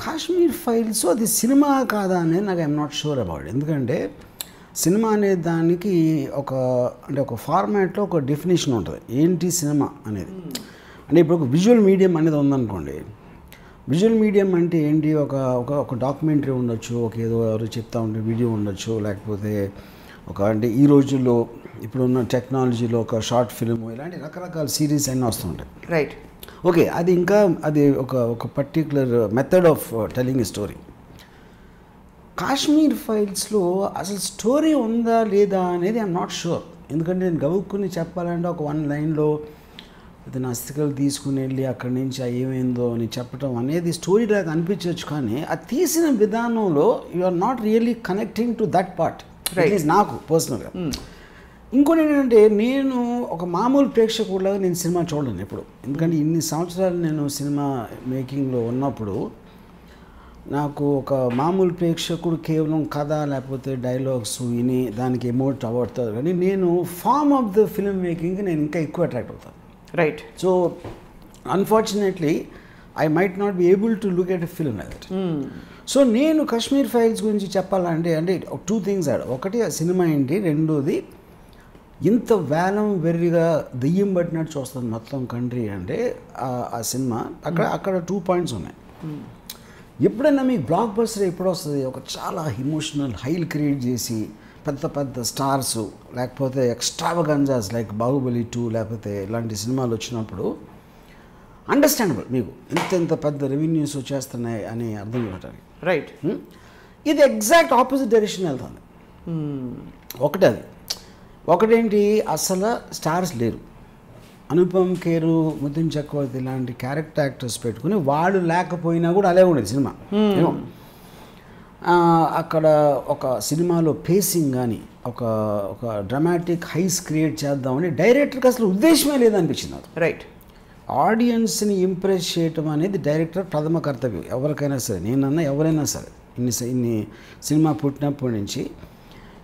Kashmir files అది cinema కాదా అనేది నాకు ఐఎమ్ నాట్ షూర్ అబౌట్. ఎందుకంటే సినిమా అనే దానికి ఒక ఫార్మాట్లో ఒక డెఫినేషన్ ఉంటుంది ఏంటి సినిమా అనేది. అంటే ఇప్పుడు ఒక విజువల్ మీడియం అనేది ఉందనుకోండి. విజువల్ మీడియం అంటే ఏంటి, ఒక డాక్యుమెంటరీ ఉండొచ్చు, ఏదో ఎవరు చెప్తా ఉంటే వీడియో ఉండొచ్చు, లేకపోతే అంటే ఈ రోజుల్లో ఇప్పుడున్న టెక్నాలజీలో ఒక షార్ట్ ఫిల్మ్, ఇలాంటి రకరకాల సిరీస్ అన్నీ వస్తుంటాయి. రైట్. ఓకే, అది ఒక particular method of telling a story. Kashmir ఫైల్స్లో అసలు స్టోరీ ఉందా లేదా అనేది ఐఎమ్ నాట్ షూర్. ఎందుకంటే నేను గవుక్కుని చెప్పాలంటే ఒక 1 లైన్లో అతను అస్థికలు తీసుకుని వెళ్ళి అక్కడి నుంచి ఏమైందో అని చెప్పడం అనేది స్టోరీ లాగా అనిపించవచ్చు, కానీ అది తీసిన విధానంలో you are not really connecting to that part. నాకు పర్సనల్గా ఇంకోటి ఏంటంటే, నేను ఒక మామూలు ప్రేక్షకుడిలాగా నేను సినిమా చూడలేను ఎప్పుడు. ఎందుకంటే ఇన్ని సంవత్సరాలు నేను సినిమా మేకింగ్లో ఉన్నప్పుడు నాకు ఒక మామూలు ప్రేక్షకుడు కేవలం కథ లేకపోతే డైలాగ్స్ విని దానికి ఎమోట్ అవ్వడుతుంది, కానీ నేను ఫార్మ్ ఆఫ్ ద ఫిల్మ్ మేకింగ్కి నేను ఇంకా ఎక్కువ అట్రాక్ట్ అవుతాను. Right. So unfortunately I might not be able to look at a film like that. So నేను కాశ్మీర్ ఫైల్స్ గురించి చెప్పాలంటే 2 థింగ్స్. ఒకటి ఆ సినిమా ఏంటి, రెండోది ఇంత వేలం వెర్రిగా దెయ్యం పట్టినట్టు చూస్తుంది మొత్తం కంట్రీ అంటే ఆ సినిమా. అక్కడ 2 పాయింట్స్ ఉన్నాయి. ఎప్పుడైనా మీకు బ్లాక్ బస్టర్ ఎప్పుడు వస్తుంది, ఒక చాలా ఎమోషనల్ హైల్ క్రియేట్ చేసి పెద్ద పెద్ద స్టార్స్ లేకపోతే ఎక్స్ట్రావగన్జాస్ లైక్ బాహుబలి 2 లేకపోతే ఇలాంటి సినిమాలు వచ్చినప్పుడు అండర్స్టాండబుల్, మీకు ఇంత పెద్ద రెవెన్యూస్ వచ్చేస్తున్నాయి అని అర్థం చేయడానికి. రైట్. ఇది ఎగ్జాక్ట్ ఆపోజిట్ డైరెక్షన్ వెళ్తుంది. ఒకటేంటి, అసలు స్టార్స్ లేరు. అనుపమ్ ఖేర్, ముతిన్ చక్రవర్తి ఇలాంటి క్యారెక్టర్ యాక్టర్స్ పెట్టుకుని వాళ్ళు లేకపోయినా కూడా అలాగే ఉండేది సినిమా. అక్కడ ఒక సినిమాలో పేసింగ్ కానీ ఒక డ్రామాటిక్ హైస్ క్రియేట్ చేద్దామని డైరెక్టర్కి అసలు ఉద్దేశమే లేదనిపించింది నాకు. రైట్. ఆడియన్స్ని ఇంప్రెస్ చేయటం అనేది డైరెక్టర్ ప్రథమ కర్తవ్యం ఎవరికైనా సరే, నేనన్నా ఎవరైనా సరే. ఇన్ని సినిమా పుట్టినప్పటి నుంచి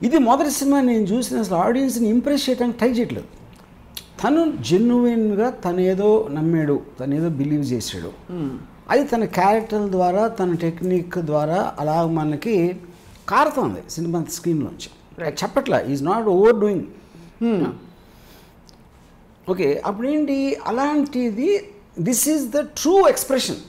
ఇది మొదటి సినిమా నేను చూసిన అసలు ఆడియన్స్ని ఇంప్రెస్ చేయడానికి ట్రై చేయట్లేదు. తను జెన్యున్గా తనేదో నమ్మాడు, తనేదో బిలీవ్ చేసాడు. అది తన క్యారెక్టర్ ద్వారా, తన టెక్నిక్ ద్వారా అలా మనకి కారుతోంది సినిమా స్క్రీన్లోంచి. చెప్పట్లా, is not over doing. Okay, అప్పుడేంటి అలాంటిది, this is the true expression.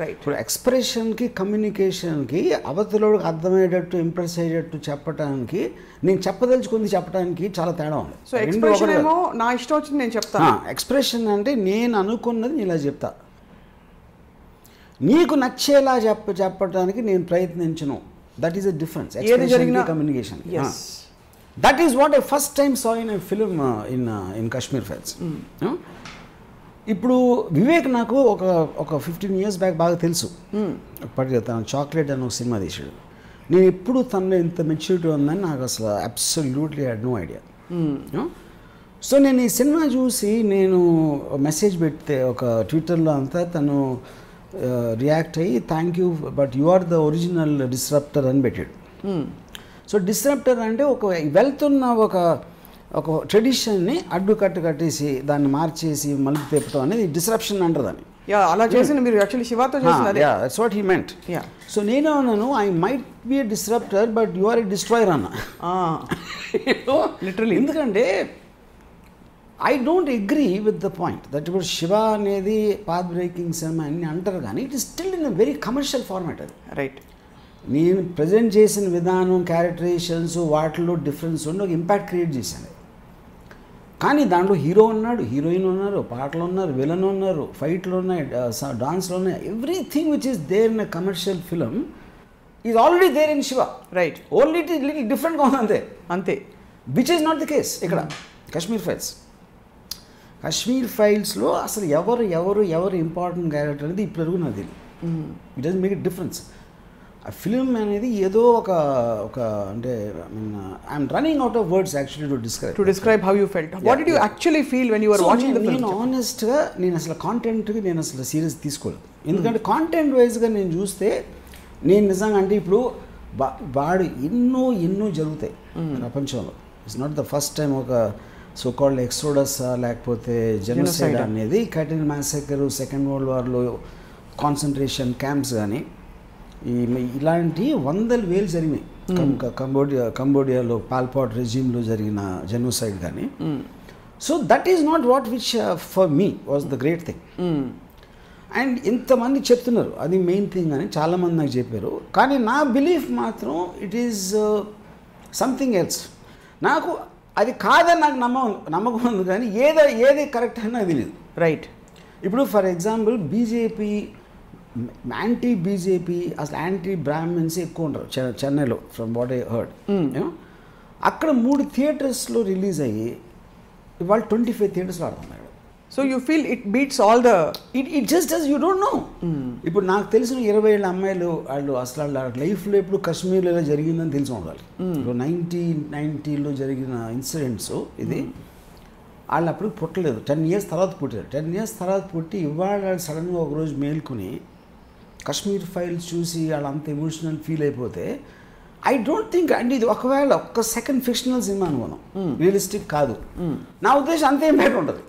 Right. ఇప్పుడు ఎక్స్ప్రెషన్కి కమ్యూనికేషన్కి అవతలోడికి అర్థమయ్యేటట్టు ఇంప్రెస్ అయ్యేటట్టు చెప్పడానికి, నేను చెప్పదలుచుకుంది చెప్పడానికి చాలా తేడా ఉంది. సో ఎక్స్ప్రెషన్ ఏమో నా ఇష్టం వచ్చింది నేను చెప్తాను. ఎక్స్ప్రెషన్ అంటే నేను అనుకున్నది నేను ఇలా చెప్తా, నీకు నచ్చేలా చెప్పడానికి నేను ప్రయత్నించను. That is a difference. Expression communication. That is what I first time saw in a film in Kashmir files. ఇప్పుడు వివేక్ నాకు ఒక 15 years బ్యాక్ బాగా తెలుసు. తను చాక్లెట్ అని ఒక సినిమా తీసాడు. నేను ఎప్పుడు తనలో ఇంత మెచ్యూరిటీ ఉందని నాకు అసలు absolutely had no idea. So నేను ఈ సినిమా చూసి నేను మెసేజ్ పెడితే ఒక ట్విట్టర్లో అంతా తను రియాక్ట్ అయ్యి thank you but you are the original disruptor అని పెట్టాడు. సో డిస్రప్టర్ అంటే వెళ్తున్న ఒక ట్రెడిషన్ని అడ్డుకట్టు కట్టేసి దాన్ని మార్చేసి మలుపు తిప్పడం అనేది డిస్రప్షన్ అంటారు దాన్ని. అలా చేసిన మీరు యాక్చువల్లీ శివాతో చేసినారు. That's what he meant. So నేను అన్నాను I might be a disruptor but you are a destroyer అన్న. లిటరల్లీ. ఎందుకంటే I don't agree with the point that ఇప్పుడు శివ అనేది పాత్ బ్రేకింగ్ సినిమా అని అంటారు, కానీ it is still in a very commercial format. అది రైట్. నేను ప్రజెంట్ చేసిన విధానం, క్యారెక్టరైజేషన్స్ వాటిలో డిఫరెన్స్ ఉండి ఒక ఇంపాక్ట్ క్రియేట్ చేశాను. కానీ దాంట్లో హీరో ఉన్నాడు, హీరోయిన్ ఉన్నారు, పాటలు ఉన్నారు, విలన్ ఉన్నారు, ఫైట్లు ఉన్నాయి, డాన్స్లు ఉన్నాయి. Everything which is there in a commercial film is already there in Shiva. Right. Only it is little డిఫరెంట్గా ఉంది అంతే. Which is not the case ఇక్కడ కాశ్మీర్ ఫైల్స్. కాశ్మీర్ ఫైల్స్లో అసలు ఎవరు ఇంపార్టెంట్ క్యారెక్టర్ అనేది ఇప్పటివరకు నాకు తెలియదు. It doesn't make it difference. ఆ ఫిల్మ్ అనేది ఏదో ఒక అంటే I'm running out of words actually to describe how you felt. What did you actually feel when you were watching the film? నేను ఆనెస్ట్గా నేను అసలు కాంటెంట్కి నేను అసలు సీరియస్ తీసుకోలేదు. ఎందుకంటే కాంటెంట్ వైజ్గా నేను చూస్తే నేను నిజంగా అంటే ఇప్పుడు వాడు ఎన్నో జరుగుతాయి ప్రపంచంలో. It's not the first time ఒక సో కాల్డ్ ఎక్సోడస్ లేకపోతే జెనోసైడ్ అనేది, క్యాటిల్ మ్యాసకర్, సెకండ్ వరల్డ్ వార్లో కాన్సన్ట్రేషన్ క్యాంప్స్ కానీ ఇలాంటి వందల వేలు జరిగినాయి. కంబోడియాలో పాల్పాట్ రెజ్యూమ్లో జరిగిన జెనోసైడ్ కానీ. So that is not what which for me was the great thing. And ఇంతమంది చెప్తున్నారు అది మెయిన్ థింగ్ అని చాలామంది నాకు చెప్పారు. కానీ నా బిలీఫ్ మాత్రం ఇట్ ఈజ్ సంథింగ్ ఎల్స్. నాకు అది కాదని నాకు నమ్మకం ఉంది, కానీ ఏది కరెక్ట్ అని నాకు తెలియదు. రైట్. ఇప్పుడు for example BJP, anti BJP, అసలు యాంటీ బ్రాహ్మిన్స్ ఎక్కువ ఉంటారు చెన్నైలో, ఫ్రమ్ వాట్ ఐ హర్డ్. అక్కడ 3 థియేటర్స్లో రిలీజ్ అయ్యి ఇవాళ 25 థియేటర్స్లో ఆడుతున్నాడు. So you feel it beats all the it just you don't know. ఇప్పుడు నాకు తెలిసిన 20 ఏళ్ళ అమ్మాయిలు వాళ్ళు అసలు వాళ్ళ లైఫ్లో ఎప్పుడు కాశ్మీర్లో ఇలా జరిగిందని తెలిసి ఉండాలి. ఇప్పుడు 1990లో జరిగిన ఇన్సిడెంట్స్ ఇది. వాళ్ళు అప్పుడు పుట్టలేదు, 10 years తర్వాత పుట్టారు. 10 years తర్వాత పుట్టి ఇవాళ సడన్గా ఒకరోజు మేల్కొని కాశ్మీర్ ఫైల్స్ చూసి వాళ్ళు అంత ఎమోషనల్ ఫీల్ అయిపోతే ఐ డోంట్ థింక్ అండి ఇది ఒకవేళ ఒక్క సెకండ్ ఫిక్షనల్ సినిమా అనుకున్నాం, రియలిస్టిక్ కాదు. నా ఉద్దేశం అంత ఇంపాక్ట్ ఉంటుంది.